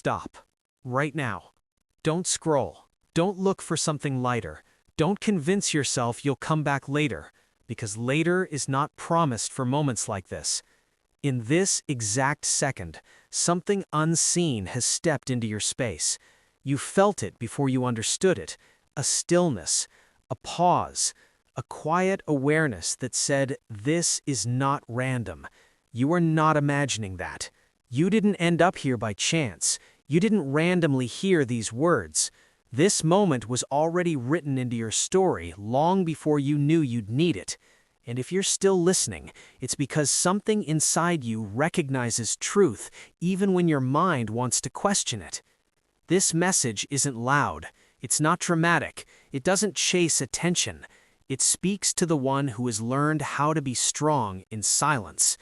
stop. Right now. Don't scroll. Don't look for something lighter. Don't convince yourself you'll come back later, because later is not promised for moments like this. In this exact second, something unseen has stepped into your space. You felt it before you understood it. A stillness, a pause, a quiet awareness that said, "This is not random. You are not imagining that. You didn't end up here by chance. You didn't randomly hear these words. This moment was already written into your story long before you knew you'd need it. And if you're still listening, it's because something inside you recognizes truth even when your mind wants to question it." This message isn't loud. It's not dramatic. It doesn't chase attention. It speaks to the one who has learned how to be strong in silence.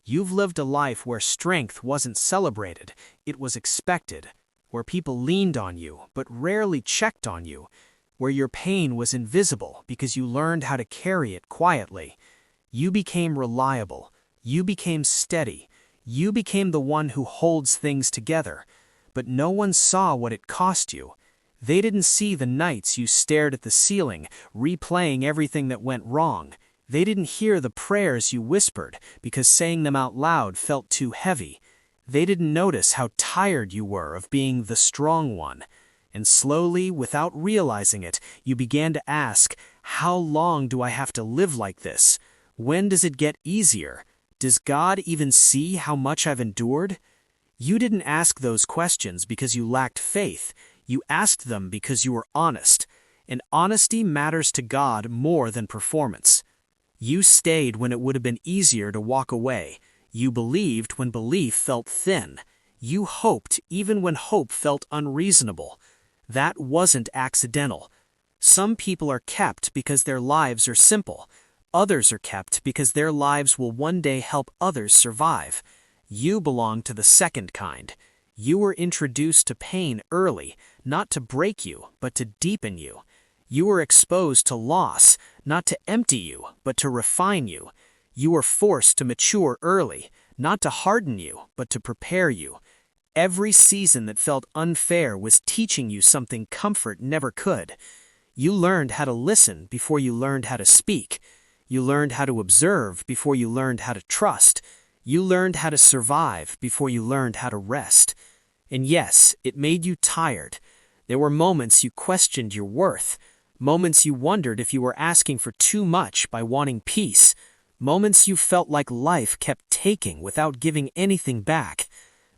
You've lived a life where strength wasn't celebrated, it was expected, where people leaned on you but rarely checked on you, where your pain was invisible because you learned how to carry it quietly. You became reliable. You became steady. You became the one who holds things together. But no one saw what it cost you. They didn't see the nights you stared at the ceiling, replaying everything that went wrong. They didn't hear the prayers you whispered because saying them out loud felt too heavy. They didn't notice how tired you were of being the strong one. And slowly, without realizing it, you began to ask, "How long do I have to live like this? When does it get easier? Does God even see how much I've endured?" You didn't ask those questions because you lacked faith. You asked them because you were honest. And honesty matters to God more than performance. You stayed when it would have been easier to walk away. You believed when belief felt thin. You hoped even when hope felt unreasonable. That wasn't accidental. Some people are kept because their lives are simple. Others are kept because their lives will one day help others survive. You belong to the second kind. You were introduced to pain early, not to break you, but to deepen you. You were exposed to loss, not to empty you, but to refine you. You were forced to mature early, not to harden you, but to prepare you. Every season that felt unfair was teaching you something comfort never could. You learned how to listen before you learned how to speak. You learned how to observe before you learned how to trust. You learned how to survive before you learned how to rest. And yes, it made you tired. There were moments you questioned your worth. Moments you wondered if you were asking for too much by wanting peace. Moments you felt like life kept taking without giving anything back.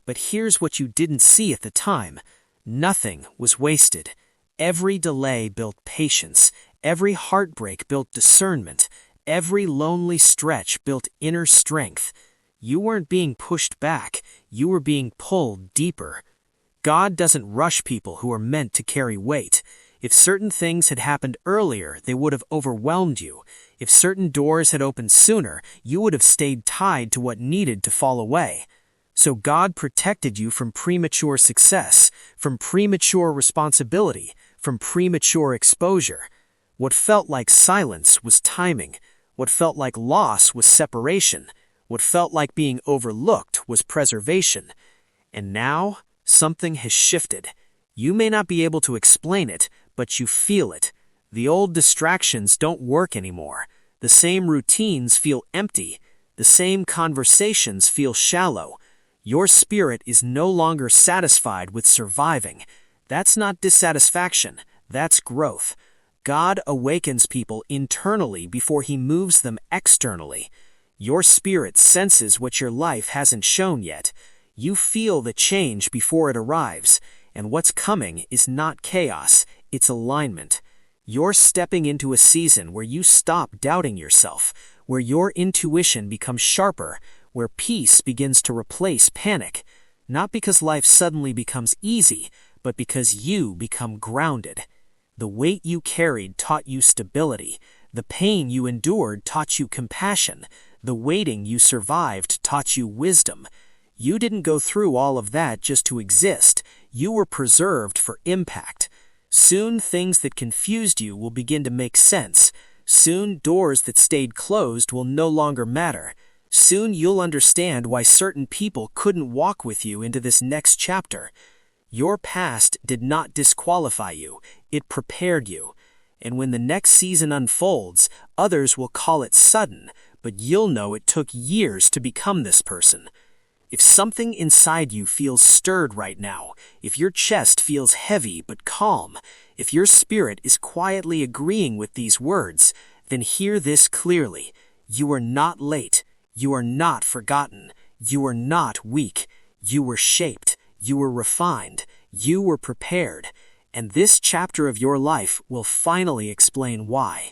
But here's what you didn't see at the time. Nothing was wasted. Every delay built patience. Every heartbreak built discernment. Every lonely stretch built inner strength. You weren't being pushed back. You were being pulled deeper. God doesn't rush people who are meant to carry weight. If certain things had happened earlier, they would have overwhelmed you. If certain doors had opened sooner, you would have stayed tied to what needed to fall away. So God protected you from premature success, from premature responsibility, from premature exposure. What felt like silence was timing. What felt like loss was separation. What felt like being overlooked was preservation. And now, something has shifted. You may not be able to explain it, but you feel it. The old distractions don't work anymore. The same routines feel empty. The same conversations feel shallow. Your spirit is no longer satisfied with surviving. That's not dissatisfaction. That's growth. God awakens people internally before he moves them externally. Your spirit senses what your life hasn't shown yet. You feel the change before it arrives. And what's coming is not chaos, it's alignment. You're stepping into a season where you stop doubting yourself, where your intuition becomes sharper, where peace begins to replace panic. Not because life suddenly becomes easy, but because you become grounded. The weight you carried taught you stability. The pain you endured taught you compassion. The waiting you survived taught you wisdom. You didn't go through all of that just to exist. You were preserved for impact. Soon things that confused you will begin to make sense. Soon doors that stayed closed will no longer matter. Soon you'll understand why certain people couldn't walk with you into this next chapter. Your past did not disqualify you, it prepared you. And when the next season unfolds, others will call it sudden, but you'll know it took years to become this person. If something inside you feels stirred right now, if your chest feels heavy but calm, if your spirit is quietly agreeing with these words, then hear this clearly. You are not late. You are not forgotten. You are not weak. You were shaped. You were refined. You were prepared. And this chapter of your life will finally explain why.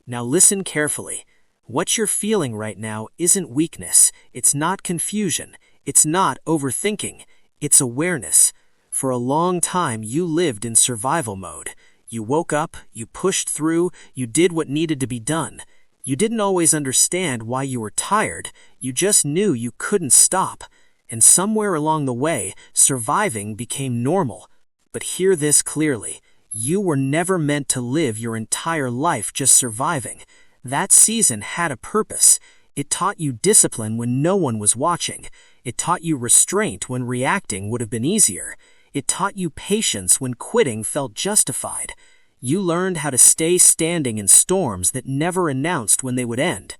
Now listen carefully. What you're feeling right now isn't weakness. It's not confusion. It's not overthinking. It's awareness. For a long time, you lived in survival mode. You woke up, you pushed through, you did what needed to be done. You didn't always understand why you were tired. You just knew you couldn't stop. And somewhere along the way, surviving became normal. But hear this clearly. You were never meant to live your entire life just surviving. That season had a purpose. It taught you discipline when no one was watching. It taught you restraint when reacting would have been easier. It taught you patience when quitting felt justified. You learned how to stay standing in storms that never announced when they would end.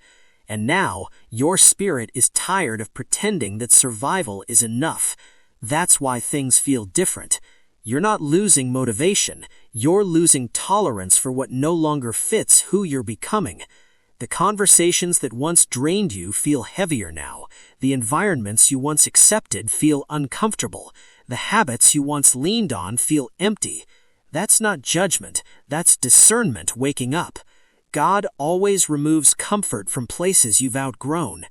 And now, your spirit is tired of pretending that survival is enough. That's why things feel different. You're not losing motivation. You're losing tolerance for what no longer fits who you're becoming. The conversations that once drained you feel heavier now. The environments you once accepted feel uncomfortable. The habits you once leaned on feel empty. That's not judgment. That's discernment waking up. God always removes comfort from places you've outgrown.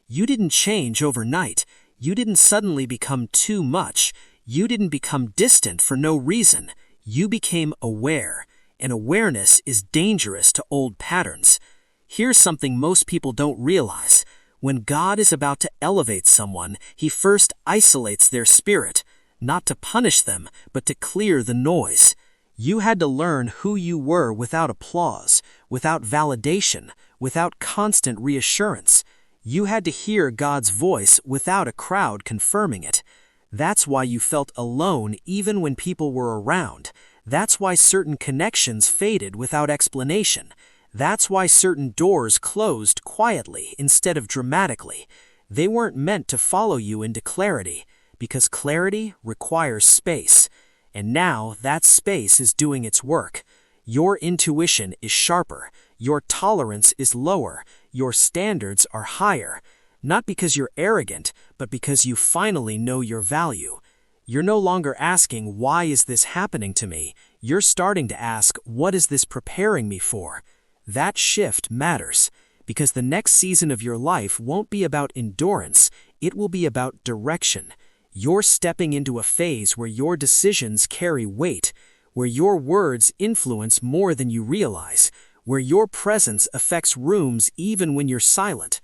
You didn't change overnight. You didn't suddenly become too much. You didn't become distant for no reason. You became aware, and awareness is dangerous to old patterns. Here's something most people don't realize. When God is about to elevate someone, He first isolates their spirit, not to punish them, but to clear the noise. You had to learn who you were without applause, without validation, without constant reassurance. You had to hear God's voice without a crowd confirming it. That's why you felt alone even when people were around. That's why certain connections faded without explanation. That's why certain doors closed quietly instead of dramatically. They weren't meant to follow you into clarity, because clarity requires space. And now that space is doing its work. Your intuition is sharper. Your tolerance is lower. Your standards are higher. Not because you're arrogant, but because you finally know your value. You're no longer asking, why is this happening to me? You're starting to ask, what is this preparing me for? That shift matters, because the next season of your life won't be about endurance, it will be about direction. You're stepping into a phase where your decisions carry weight, where your words influence more than you realize, where your presence affects rooms even when you're silent.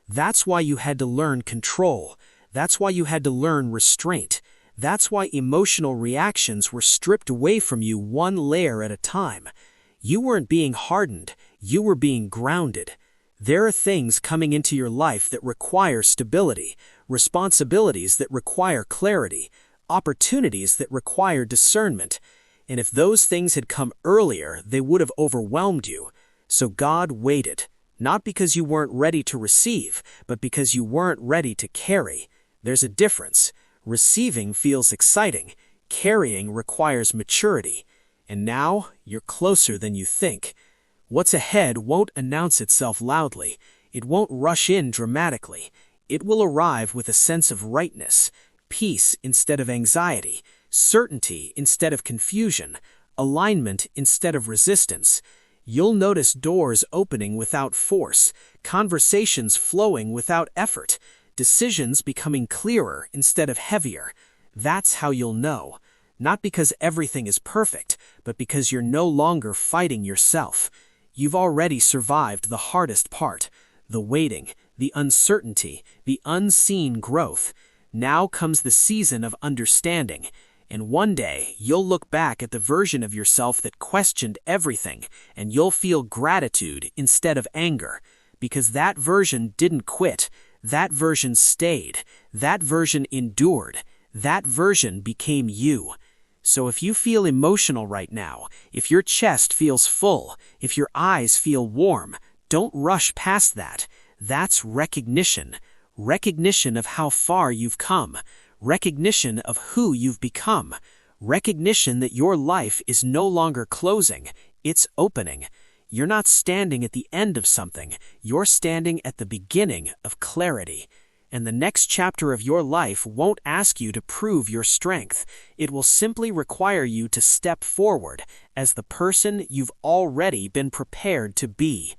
That's why you had to learn control. That's why you had to learn restraint. That's why emotional reactions were stripped away from you one layer at a time. You weren't being hardened, you were being grounded. There are things coming into your life that require stability, responsibilities that require clarity, opportunities that require discernment. And if those things had come earlier, they would have overwhelmed you. So God waited. Not because you weren't ready to receive, but because you weren't ready to carry. There's a difference. Receiving feels exciting. Carrying requires maturity. And now, you're closer than you think. What's ahead won't announce itself loudly. It won't rush in dramatically. It will arrive with a sense of rightness, peace instead of anxiety, certainty instead of confusion, alignment instead of resistance. You'll notice doors opening without force, conversations flowing without effort, decisions becoming clearer instead of heavier. That's how you'll know. Not because everything is perfect, but because you're no longer fighting yourself. You've already survived the hardest part, the waiting, the uncertainty, the unseen growth. Now comes the season of understanding. And one day, you'll look back at the version of yourself that questioned everything, and you'll feel gratitude instead of anger. Because that version didn't quit. That version stayed. That version endured. That version became you. So if you feel emotional right now, if your chest feels full, if your eyes feel warm, don't rush past that. That's recognition. Recognition of how far you've come. Recognition of who you've become. Recognition that your life is no longer closing, it's opening. You're not standing at the end of something, you're standing at the beginning of clarity. And the next chapter of your life won't ask you to prove your strength. It will simply require you to step forward as the person you've already been prepared to be.